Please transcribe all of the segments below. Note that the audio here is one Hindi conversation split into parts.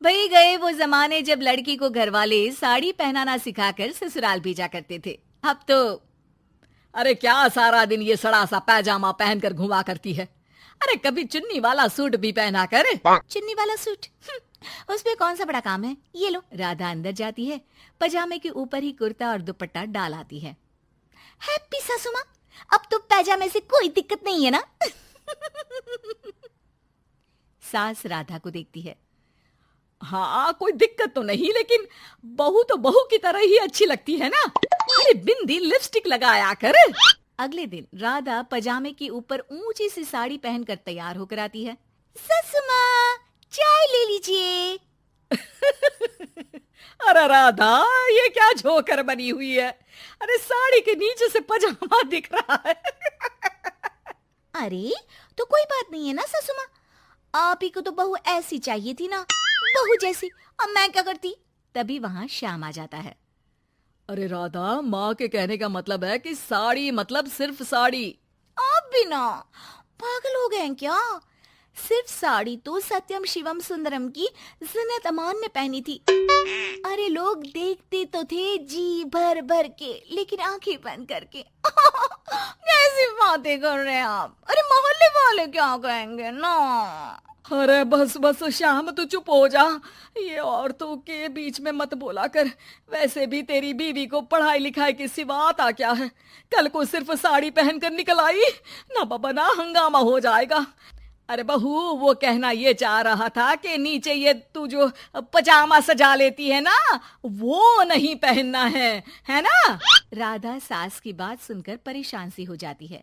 वही गए वो जमाने जब लड़की को घरवाले साड़ी पहनाना सिखाकर ससुराल भेजा करते थे। अब तो अरे क्या सारा दिन ये सड़ा सा पैजामा पहनकर घुमा करती है। अरे कभी चुन्नी वाला सूट भी पहना कर। चुन्नी वाला सूट उसमें कौन सा बड़ा काम है। ये लो। राधा अंदर जाती है, पजामे के ऊपर ही कुर्ता और दुपट्टा डाल आती है। हैप्पी सासू माँ, अब तो पैजामे से कोई दिक्कत नहीं है ना। सास राधा को देखती है। हाँ कोई दिक्कत तो नहीं, लेकिन बहू तो बहू की तरह ही अच्छी लगती है ना। अरे बिंदी लिपस्टिक लगाया कर। अगले दिन राधा पजामे के ऊपर ऊंची सी साड़ी पहनकर तैयार होकर आती है। ससु माँ, चाय ले लीजिए। अरे राधा, ये क्या झोकर बनी हुई है। अरे साड़ी के नीचे से पजामा दिख रहा है। अरे तो कोई बात नहीं है ना ससु माँ, आप ही को तो बहू ऐसी चाहिए थी ना, बहू जैसी। अब मैं क्या करती। तभी वहां श्याम आ जाता है। अरे राधा, माँ के कहने का मतलब है कि साड़ी मतलब सिर्फ साड़ी। आप भी ना पागल हो गए हैं क्या। सिर्फ साड़ी तो सत्यम शिवम सुंदरम की जिन्नत अमान ने पहनी थी। अरे लोग देखते तो थे जी भर भर के, लेकिन आंखें बंद करके। कैसी बातें कर रहे हैं आप। अरे मोहल्ले वाले क्या कहेंगे ना। अरे बस बस श्याम, तू चुप हो जा। ये औरतों के बीच में मत बोला कर। वैसे भी तेरी बीवी को पढ़ाई लिखाई की सिवा आता क्या है। कल को सिर्फ साड़ी पहनकर निकल आई ना बाबा ना, हंगामा हो जाएगा। अरे बहू, वो कहना ये चाह रहा था कि नीचे ये तू जो पजामा सजा लेती है ना, वो नहीं पहनना है ना। राधा सास की बात सुनकर परेशान सी हो जाती है।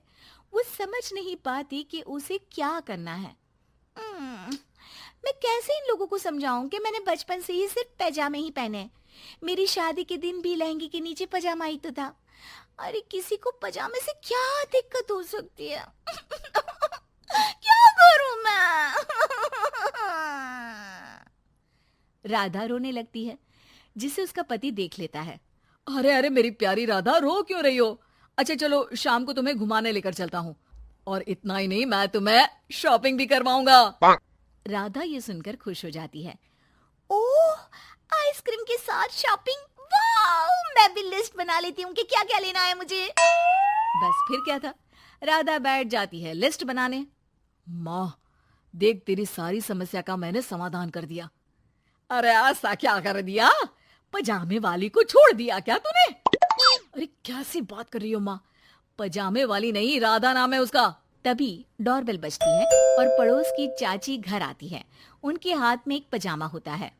वो समझ नहीं पाती कि उसे क्या करना है। मैं कैसे इन लोगों को समझाऊं कि मैंने बचपन से ही सिर्फ पैजामे ही पहने। मेरी शादी के दिन भी लहंगे के नीचे पजामा ही तो था। अरे किसी को पजामे से क्या दिक्कत हो सकती है। क्या करूं मैं। राधा रोने लगती है, जिसे उसका पति देख लेता है। अरे अरे मेरी प्यारी राधा, रो क्यों रही हो। अच्छा चलो, शाम को तुम्हें घुमाने लेकर चलता हूँ, और इतना ही नहीं, मैं तुम्हें शॉपिंग भी करवाऊंगा। राधा ये सुनकर खुश हो जाती है। ओह, आइसक्रीम के साथ शॉपिंग, वाह। मैं भी लिस्ट बना लेती हूँ कि क्या क्या लेना है मुझे। बस फिर क्या था, राधा बैठ जाती है लिस्ट बनाने। माँ देख, तेरी सारी समस्या का मैंने समाधान कर दिया। अरे ऐसा क्या कर दिया, पजामे वाली को छोड़ दिया क्या तूने। अरे कैसी बात कर रही हो माँ, पजामे वाली नहीं, राधा नाम है उसका। तभी डोरबेल बजती है और पड़ोस की चाची घर आती है। उनके हाथ में एक पजामा होता है।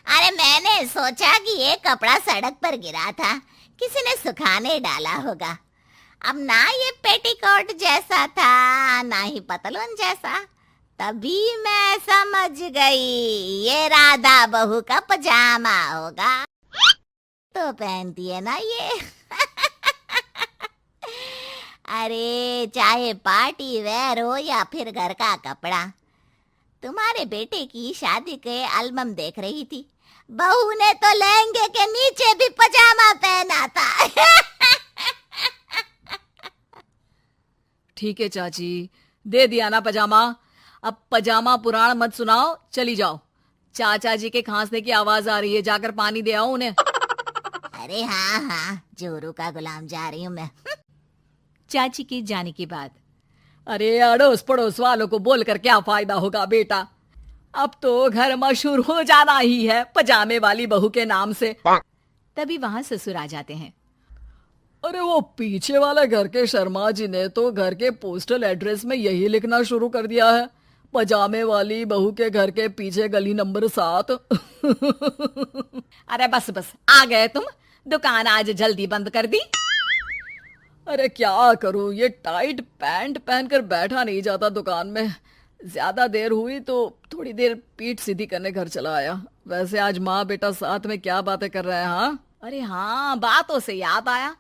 अरे मैंने सोचा कि ये कपड़ा सड़क पर गिरा था, किसी ने सुखाने डाला होगा। अब ना ये पेटीकोट जैसा था, ना ही पतलून जैसा। तभी मैं समझ गई ये राधा बहू का पजामा होगा। तो पहनती है ना ये। अरे चाहे पार्टी वेयर हो या फिर घर का कपड़ा, तुम्हारे बेटे की शादी के एल्बम देख रही थी, बहू ने तो लहंगे के नीचे भी पजामा पहना था। ठीक है चाची, दे दिया ना पजामा। अब पजामा पुराण मत सुनाओ, चली जाओ। चाचा जी के खांसने की आवाज आ रही है, जाकर पानी दे आओ उन्हें। अरे हाँ हाँ, जोरू का गुलाम जा रही हूँ मैं। चाची के जाने के बाद, अरे अड़ोस पड़ोस वालों को बोलकर क्या फायदा होगा बेटा। अब तो घर मशहूर हो जाना ही है पजामे वाली बहू के नाम से। तभी वहां ससुर आ जाते हैं। अरे वो पीछे वाले घर के शर्मा जी ने तो घर के पोस्टल एड्रेस में यही लिखना शुरू कर दिया है, पजामे वाली बहू के घर के पीछे गली नंबर 7। अरे बस बस, आ गए तुम। दुकान आज जल्दी बंद कर दी। अरे क्या करूं, ये टाइट पैंट पहनकर बैठा नहीं जाता दुकान में। ज्यादा देर हुई तो थोड़ी देर पीठ सीधी करने घर चला आया। वैसे आज माँ बेटा साथ में क्या बातें कर रहे हैं। हाँ अरे हाँ, बातों से याद आया।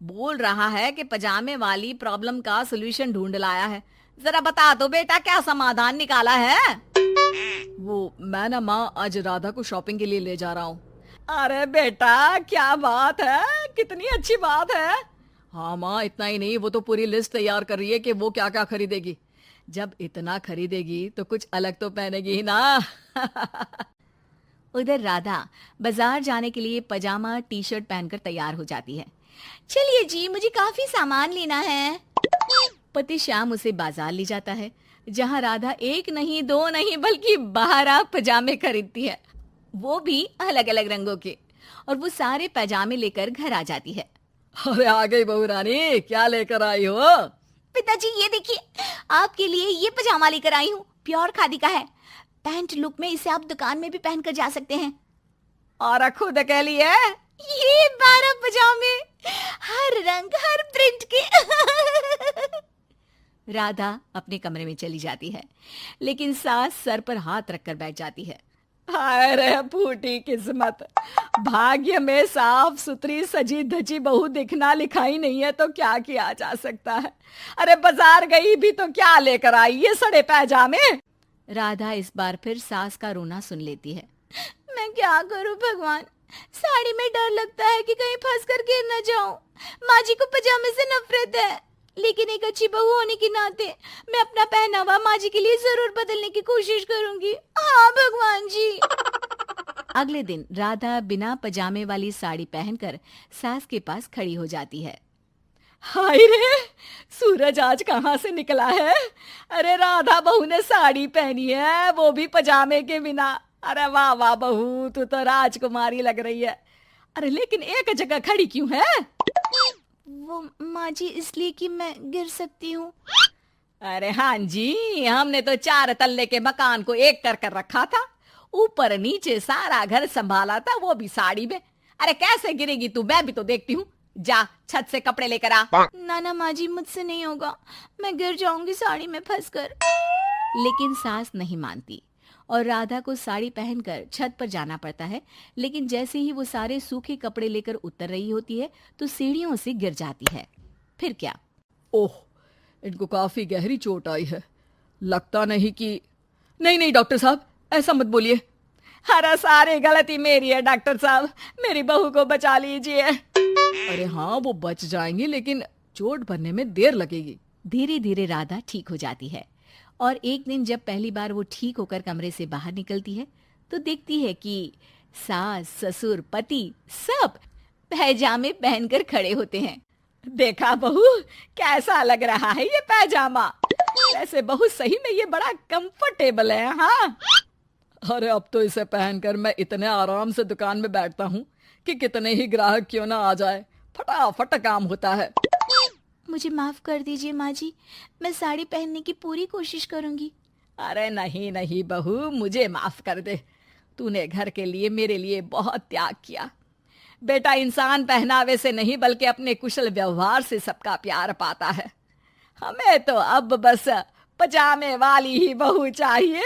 बोल रहा है कि पजामे वाली प्रॉब्लम का सलूशन ढूंढ लाया है। जरा बता दो बेटा, क्या समाधान निकाला है। वो मैं ना माँ आज राधा को शॉपिंग के लिए ले जा रहा हूँ। अरे बेटा क्या बात है, कितनी अच्छी बात है। हाँ माँ, इतना ही नहीं, वो तो पूरी लिस्ट तैयार कर रही है कि वो क्या क्या खरीदेगी। जब इतना खरीदेगी तो कुछ अलग तो पहनेगी ही ना। उधर राधा बाजार जाने के लिए पजामा टी शर्ट पहनकर तैयार हो जाती है। चलिए जी, मुझे काफी सामान लेना है। पति श्याम उसे बाजार ले जाता है, जहां राधा एक नहीं दो नहीं बल्कि 12 पजामे खरीदती है, वो भी अलग अलग रंगों के। और वो सारे पजामे लेकर घर आ जाती है। अरे आ गई बहू रानी, क्या लेकर आई हो? पिताजी ये देखिए, आपके लिए ये पजामा लेकर आई हूँ, प्योर खादी का है। पैंट लुक में इसे आप दुकान में भी पहनकर जा सकते हैं। और खुद कह लिए ये 12 पजामे, हर रंग हर प्रिंट के। राधा अपने कमरे में चली जाती है, लेकिन सास सर पर हाथ रखकर बैठ जाती है। हाय रे फूटी किस्मत, भाग्य में साफ सुथरी सजी धजी बहू दिखना लिखाई नहीं है तो क्या किया जा सकता है। अरे बाजार गई भी तो क्या लेकर आई ये सड़े पैजामे। राधा इस बार फिर सास का रोना सुन लेती है। मैं क्या करूं भगवान, साड़ी में डर लगता है कि कहीं फंस कर गिर न जाऊं। माँ जी को पजामे से नफरत है, लेकिन एक अच्छी बहू होने के नाते मैं अपना पहनावा माँ जी के लिए जरूर बदलने की कोशिश करूंगी। हाँ भगवान जी। अगले दिन राधा बिना पजामे वाली साड़ी पहनकर सास के पास खड़ी हो जाती है। हाय रे, सूरज आज कहाँ से निकला है? अरे राधा बहू ने साड़ी पहनी है, वो भी पजामे के बिना। अरे वाह वाह बहू, तू तो राजकुमारी लग रही है। अरे लेकिन एक जगह खड़ी क्यों है? वो माँ जी इसलिए कि मैं गिर सकती हूँ। अरे हाँ जी, हमने तो 4 तल्ले के मकान को एक कर रखा था, ऊपर नीचे सारा घर संभाला था, वो भी साड़ी में। अरे कैसे गिरेगी तू, मैं भी तो देखती हूँ। जा छत से कपड़े लेकर आ। ना माँ जी, मुझसे नहीं होगा, मैं गिर जाऊंगी साड़ी में फंसकर। लेकिन सास नहीं मानती और राधा को साड़ी पहनकर छत पर जाना पड़ता है। लेकिन जैसे ही वो सारे सूखे कपड़े लेकर उतर रही होती है तो सीढ़ियों से गिर जाती है। फिर क्या? ओह, इनको काफी गहरी चोट आई है, लगता नहीं कि। नहीं डॉक्टर साहब, ऐसा मत बोलिए। अरे सारी गलती मेरी है डॉक्टर साहब, मेरी बहू को बचा लीजिए। अरे हाँ, वो बच जाएंगी, लेकिन चोट भरने में देर लगेगी। धीरे धीरे राधा ठीक हो जाती है और एक दिन जब पहली बार वो ठीक होकर कमरे से बाहर निकलती है तो देखती है कि सास ससुर पति सब पैजामे पहनकर खड़े होते हैं। देखा बहू, कैसा लग रहा है ये पैजामा? वैसे बहू सही में ये बड़ा कंफर्टेबल है। हाँ, अरे अब तो इसे पहनकर मैं इतने आराम से दुकान में बैठता हूँ कि कितने ही ग्राहक क्यों ना आ जाए, फटाफट काम होता है। मुझे माफ कर दीजिए माँ जी, मैं साड़ी पहनने की पूरी कोशिश करूंगी। अरे नहीं बहू, मुझे माफ कर दे, तूने घर के लिए मेरे लिए बहुत त्याग किया। बेटा इंसान पहनावे से नहीं बल्कि अपने कुशल व्यवहार से सबका प्यार पाता है। हमें तो अब बस पजामे वाली ही बहू चाहिए।